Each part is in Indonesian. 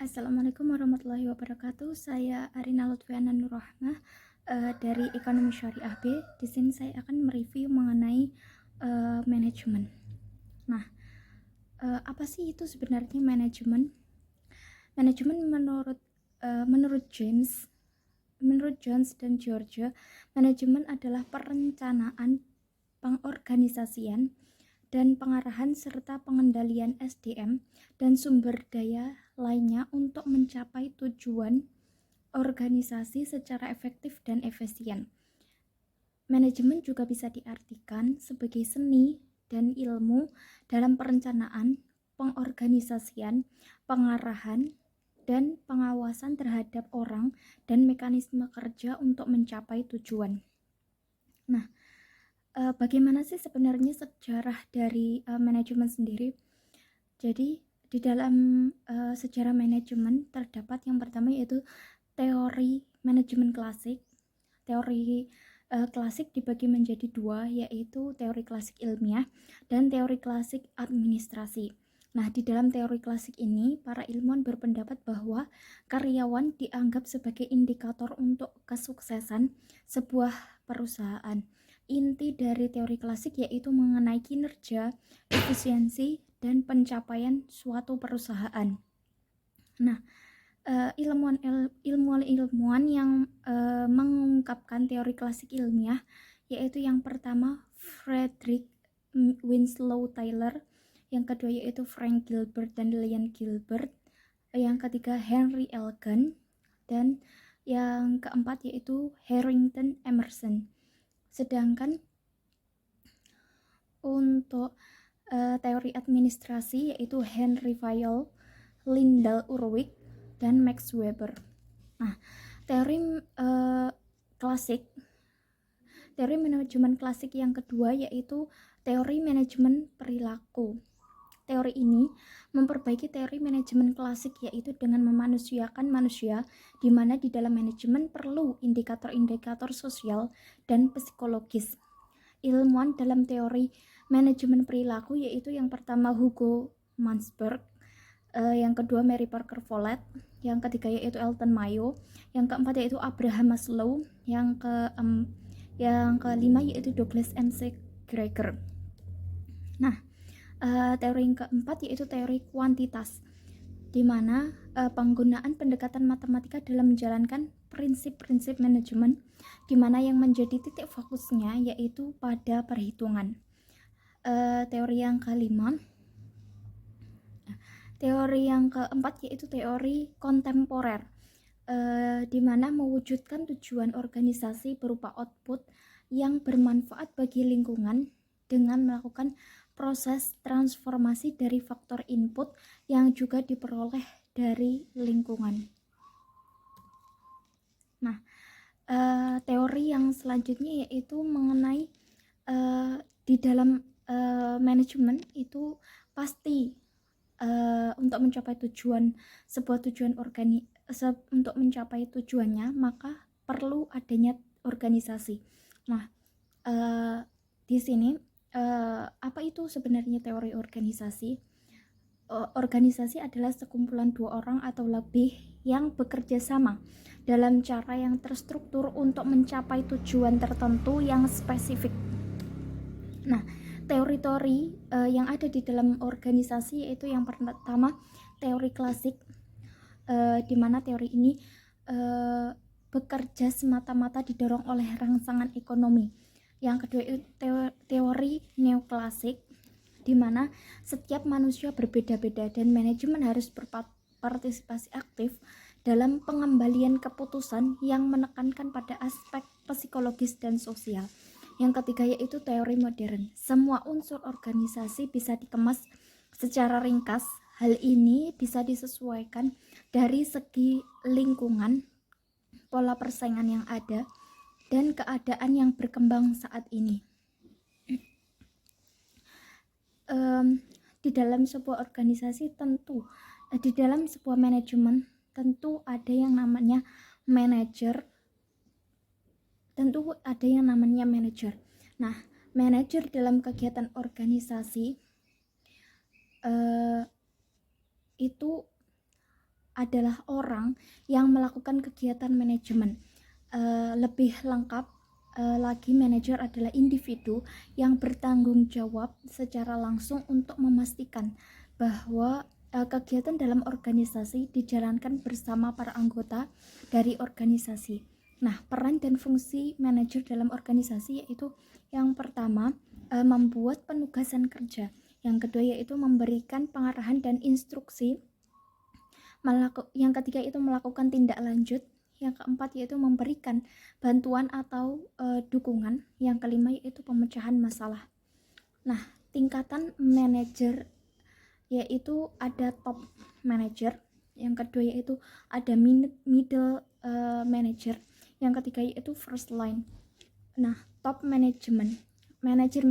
Assalamualaikum warahmatullahi wabarakatuh. Saya Arina Lutfiana Nurrahmah dari Ekonomi Syariah B. Di sini saya akan mereview mengenai manajemen. Nah, apa sih itu sebenarnya manajemen? Manajemen menurut Jones dan Georgia, manajemen adalah perencanaan, pengorganisasian, dan pengarahan serta pengendalian SDM dan sumber daya lainnya untuk mencapai tujuan organisasi secara efektif dan efisien. Manajemen juga bisa diartikan sebagai seni dan ilmu dalam perencanaan, pengorganisasian, pengarahan, dan pengawasan terhadap orang dan mekanisme kerja untuk mencapai tujuan. Nah, bagaimana sih sebenarnya sejarah dari manajemen sendiri? Jadi di dalam sejarah manajemen terdapat yang pertama yaitu teori manajemen klasik. Teori klasik dibagi menjadi dua, yaitu teori klasik ilmiah dan teori klasik administrasi. Nah, di dalam teori klasik ini, para ilmuwan berpendapat bahwa karyawan dianggap sebagai indikator untuk kesuksesan sebuah perusahaan. Inti dari teori klasik yaitu mengenai kinerja, efisiensi, dan pencapaian suatu perusahaan. Nah, ilmuwan yang mengungkapkan teori klasik ilmiah yaitu yang pertama Frederick Winslow Taylor, yang kedua yaitu Frank Gilbert dan Lillian Gilbert, yang ketiga Henry Elgan, dan yang keempat yaitu Harrington Emerson. Sedangkan untuk teori administrasi yaitu Henry Fayol, Lyndall Urwig, dan Max Weber. Nah, teori manajemen klasik yang kedua yaitu teori manajemen perilaku. Teori ini memperbaiki teori manajemen klasik yaitu dengan memanusiakan manusia, di mana di dalam manajemen perlu indikator-indikator sosial dan psikologis. Ilmuwan dalam teori manajemen perilaku yaitu yang pertama Hugo Mansberg, yang kedua Mary Parker Follett, yang ketiga yaitu Elton Mayo, yang keempat yaitu Abraham Maslow, yang kelima yaitu Douglas M.C. Gregor. Nah, teori yang keempat yaitu teori kuantitas, di mana penggunaan pendekatan matematika dalam menjalankan prinsip-prinsip manajemen, di mana yang menjadi titik fokusnya yaitu pada perhitungan. Teori yang keempat yaitu teori kontemporer, di mana mewujudkan tujuan organisasi berupa output yang bermanfaat bagi lingkungan dengan melakukan proses transformasi dari faktor input yang juga diperoleh dari lingkungan. Nah, teori yang selanjutnya yaitu mengenai di dalam manajemen itu pasti untuk mencapai untuk mencapai tujuannya maka perlu adanya organisasi. Nah, di sini apa itu sebenarnya teori organisasi? Organisasi adalah sekumpulan dua orang atau lebih yang bekerja sama dalam cara yang terstruktur untuk mencapai tujuan tertentu yang spesifik. Nah, teori-teori yang ada di dalam organisasi yaitu yang pertama teori klasik, di mana teori ini bekerja semata-mata didorong oleh rangsangan ekonomi. Yang kedua itu teori neoklasik, di mana setiap manusia berbeda-beda dan manajemen harus berpartisipasi aktif dalam pengembalian keputusan yang menekankan pada aspek psikologis dan sosial. Yang ketiga yaitu teori modern. Semua unsur organisasi bisa dikemas secara ringkas. Hal ini bisa disesuaikan dari segi lingkungan, pola persaingan yang ada, dan keadaan yang berkembang saat ini. Di dalam sebuah organisasi di dalam sebuah manajemen tentu ada yang namanya manajer. Nah, manajer dalam kegiatan organisasi itu adalah orang yang melakukan kegiatan manajemen. Lebih lengkap lagi, manajer adalah individu yang bertanggung jawab secara langsung untuk memastikan bahwa kegiatan dalam organisasi dijalankan bersama para anggota dari organisasi. Nah, peran dan fungsi manajer dalam organisasi yaitu yang pertama membuat penugasan kerja, yang kedua yaitu memberikan pengarahan dan instruksi, yang ketiga itu melakukan tindak lanjut, yang keempat yaitu memberikan bantuan atau dukungan, yang kelima yaitu pemecahan masalah. Nah, tingkatan manajer yaitu ada top manager, yang kedua yaitu ada middle manager, yang ketiga yaitu first line. Nah, top management, manajer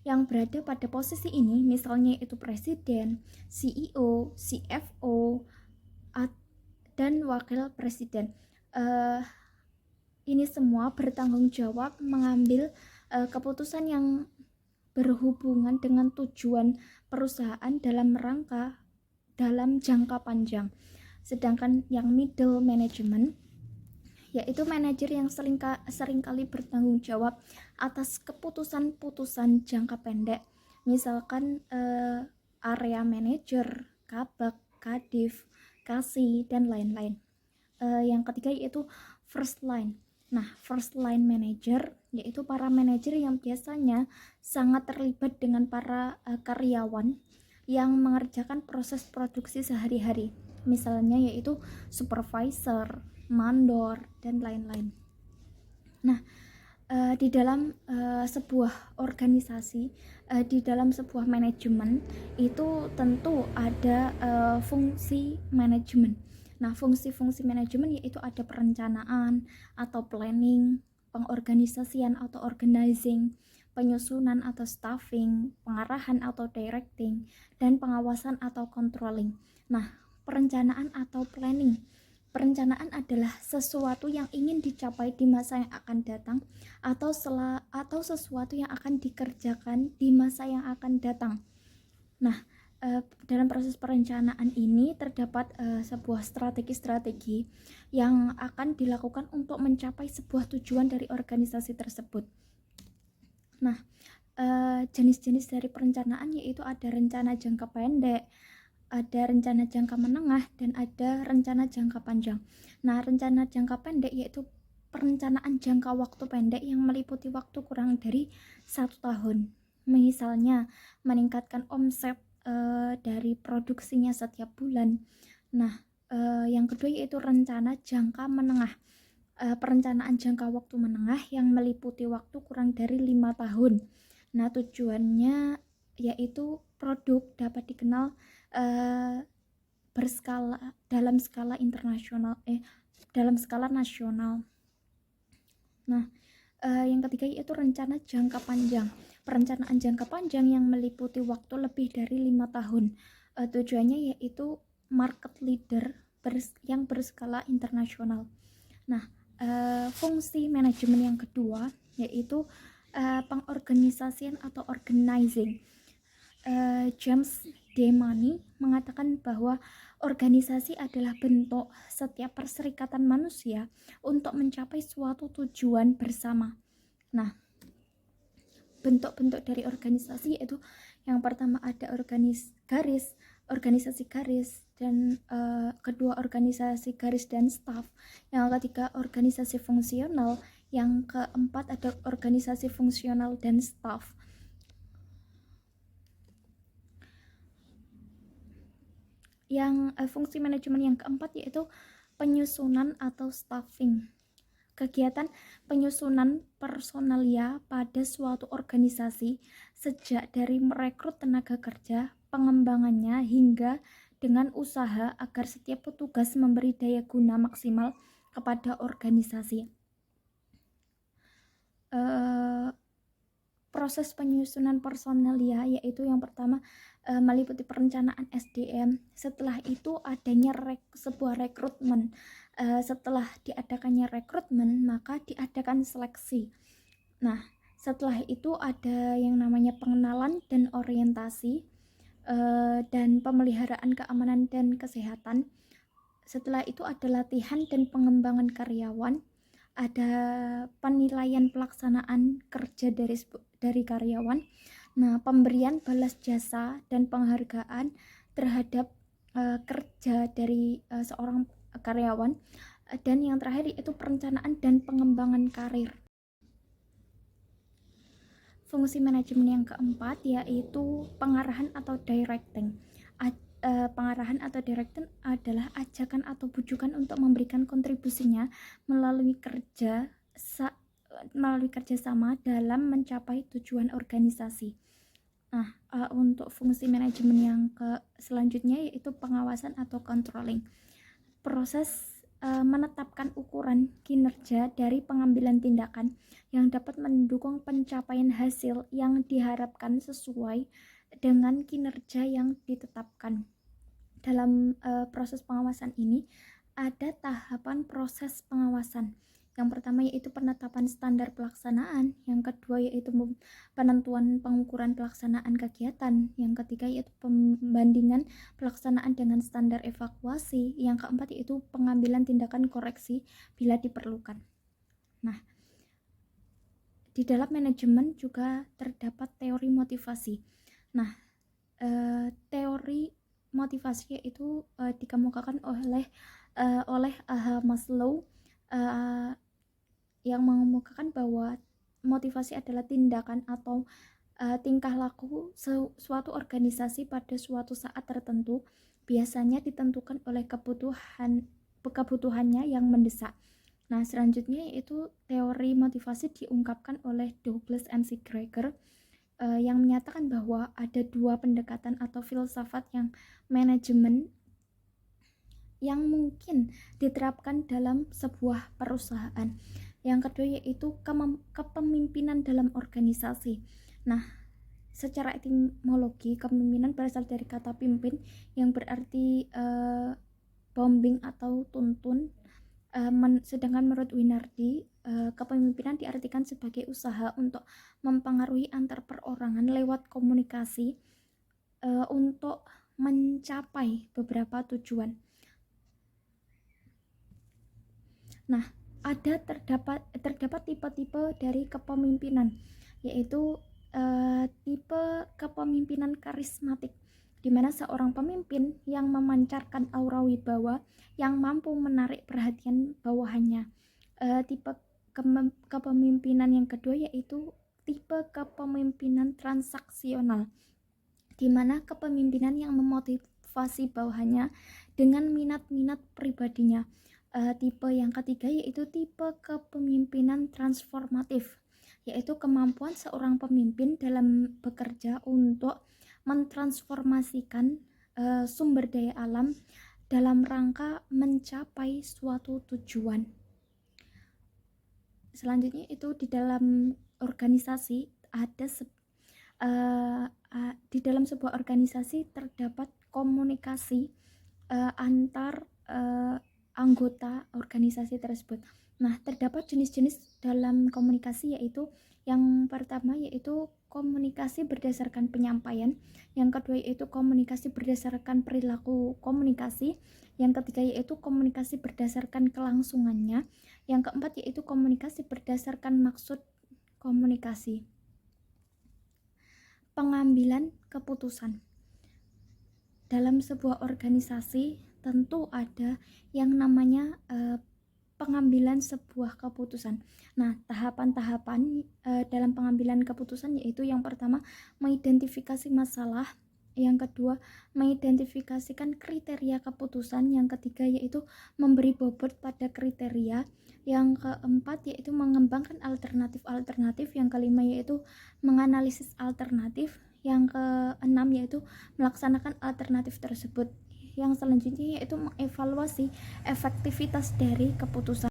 yang berada pada posisi ini misalnya itu presiden, CEO, CFO, dan wakil presiden. Ini semua bertanggung jawab mengambil keputusan yang berhubungan dengan tujuan perusahaan dalam jangka panjang. Sedangkan yang middle management yaitu manajer yang seringkali bertanggung jawab atas keputusan-putusan jangka pendek, misalkan area manager, kabak, kadif, kasih, dan lain-lain. Yang ketiga yaitu first line. Nah, first line manager yaitu para manajer yang biasanya sangat terlibat dengan para karyawan yang mengerjakan proses produksi sehari-hari. Misalnya yaitu supervisor, mandor, dan lain-lain. Nah, di dalam sebuah organisasi, di dalam sebuah manajemen itu tentu ada fungsi manajemen. Nah, fungsi-fungsi manajemen yaitu ada perencanaan atau planning, pengorganisasian atau organizing, penyusunan atau staffing, pengarahan atau directing, dan pengawasan atau controlling. Nah, perencanaan atau planning. Perencanaan adalah sesuatu yang ingin dicapai di masa yang akan datang atau sesuatu yang akan dikerjakan di masa yang akan datang. Nah, dalam proses perencanaan ini terdapat sebuah strategi-strategi yang akan dilakukan untuk mencapai sebuah tujuan dari organisasi tersebut. Nah, jenis-jenis dari perencanaan yaitu ada rencana jangka pendek, ada rencana jangka menengah, dan ada rencana jangka panjang. Nah, rencana jangka pendek yaitu perencanaan jangka waktu pendek yang meliputi waktu kurang dari 1 tahun. Misalnya, meningkatkan omset dari produksinya setiap bulan. Nah, yang kedua yaitu rencana jangka menengah. Perencanaan jangka waktu menengah yang meliputi waktu kurang dari 5 tahun. Nah, tujuannya yaitu produk dapat dikenal berskala dalam skala internasional dalam skala nasional. Nah, yang ketiga yaitu rencana jangka panjang. Perencanaan jangka panjang yang meliputi waktu lebih dari 5 tahun. Tujuannya yaitu market leader yang berskala internasional. Nah, fungsi manajemen yang kedua yaitu pengorganisasian atau organizing. James Demany mengatakan bahwa organisasi adalah bentuk setiap perserikatan manusia untuk mencapai suatu tujuan bersama. Nah, bentuk-bentuk dari organisasi yaitu yang pertama ada organisasi garis, dan kedua organisasi garis dan staff, yang ketiga organisasi fungsional, yang keempat ada organisasi fungsional dan staff. Yang fungsi manajemen yang keempat yaitu penyusunan atau staffing. Kegiatan penyusunan personalia pada suatu organisasi sejak dari merekrut tenaga kerja, pengembangannya, hingga dengan usaha agar setiap petugas memberi daya guna maksimal kepada organisasi. Proses penyusunan personalia yaitu yang pertama meliputi perencanaan SDM. Setelah itu adanya sebuah rekrutmen. Setelah diadakannya rekrutmen, maka diadakan seleksi. Nah, setelah itu ada yang namanya pengenalan dan orientasi, dan pemeliharaan keamanan dan kesehatan, setelah itu ada latihan dan pengembangan karyawan, ada penilaian pelaksanaan kerja dari karyawan. Nah, pemberian balas jasa dan penghargaan terhadap kerja dari seorang karyawan, dan yang terakhir yaitu perencanaan dan pengembangan karir. Fungsi manajemen yang keempat yaitu pengarahan atau directing. Pengarahan atau directing adalah ajakan atau bujukan untuk memberikan kontribusinya melalui kerjasama dalam mencapai tujuan organisasi. Nah, untuk fungsi manajemen yang selanjutnya yaitu pengawasan atau controlling. Proses menetapkan ukuran kinerja dari pengambilan tindakan yang dapat mendukung pencapaian hasil yang diharapkan sesuai dengan kinerja yang ditetapkan. Dalam proses pengawasan ini ada tahapan proses pengawasan. Yang pertama yaitu penetapan standar pelaksanaan, yang kedua yaitu penentuan pengukuran pelaksanaan kegiatan, yang ketiga yaitu pembandingan pelaksanaan dengan standar evaluasi, yang keempat yaitu pengambilan tindakan koreksi bila diperlukan. Nah, di dalam manajemen juga terdapat teori motivasi. Nah, teori motivasi yaitu dikemukakan oleh Maslow, yang mengemukakan bahwa motivasi adalah tindakan atau tingkah laku suatu organisasi pada suatu saat tertentu, biasanya ditentukan oleh kebutuhannya yang mendesak. Nah, selanjutnya yaitu teori motivasi diungkapkan oleh Douglas McGregor, yang menyatakan bahwa ada dua pendekatan atau filsafat yang manajemen yang mungkin diterapkan dalam sebuah perusahaan. Yang kedua yaitu kepemimpinan dalam organisasi. Nah, secara etimologi kepemimpinan berasal dari kata pimpin yang berarti bombing atau tuntun. Sedangkan menurut Winardi, kepemimpinan diartikan sebagai usaha untuk mempengaruhi antar perorangan lewat komunikasi untuk mencapai beberapa tujuan. Nah, terdapat tipe-tipe dari kepemimpinan, yaitu tipe kepemimpinan karismatik, di mana seorang pemimpin yang memancarkan aura wibawa yang mampu menarik perhatian bawahannya. Tipe kepemimpinan yang kedua yaitu tipe kepemimpinan transaksional, di mana kepemimpinan yang memotivasi bawahannya dengan minat-minat pribadinya. Tipe yang ketiga yaitu tipe kepemimpinan transformatif, yaitu kemampuan seorang pemimpin dalam bekerja untuk mentransformasikan sumber daya alam dalam rangka mencapai suatu tujuan. Selanjutnya itu di dalam organisasi di dalam sebuah organisasi terdapat komunikasi antar anggota organisasi tersebut. Nah, terdapat jenis-jenis dalam komunikasi, yaitu yang pertama yaitu komunikasi berdasarkan penyampaian, yang kedua yaitu komunikasi berdasarkan perilaku komunikasi, yang ketiga yaitu komunikasi berdasarkan kelangsungannya, yang keempat yaitu komunikasi berdasarkan maksud komunikasi. Pengambilan keputusan dalam sebuah organisasi tentu ada yang namanya pengambilan sebuah keputusan. Nah, tahapan-tahapan dalam pengambilan keputusan yaitu yang pertama mengidentifikasi masalah, yang kedua mengidentifikasikan kriteria keputusan, yang ketiga yaitu memberi bobot pada kriteria, yang keempat yaitu mengembangkan alternatif-alternatif, yang kelima yaitu menganalisis alternatif, yang keenam yaitu melaksanakan alternatif tersebut, yang selanjutnya yaitu mengevaluasi efektivitas dari keputusan.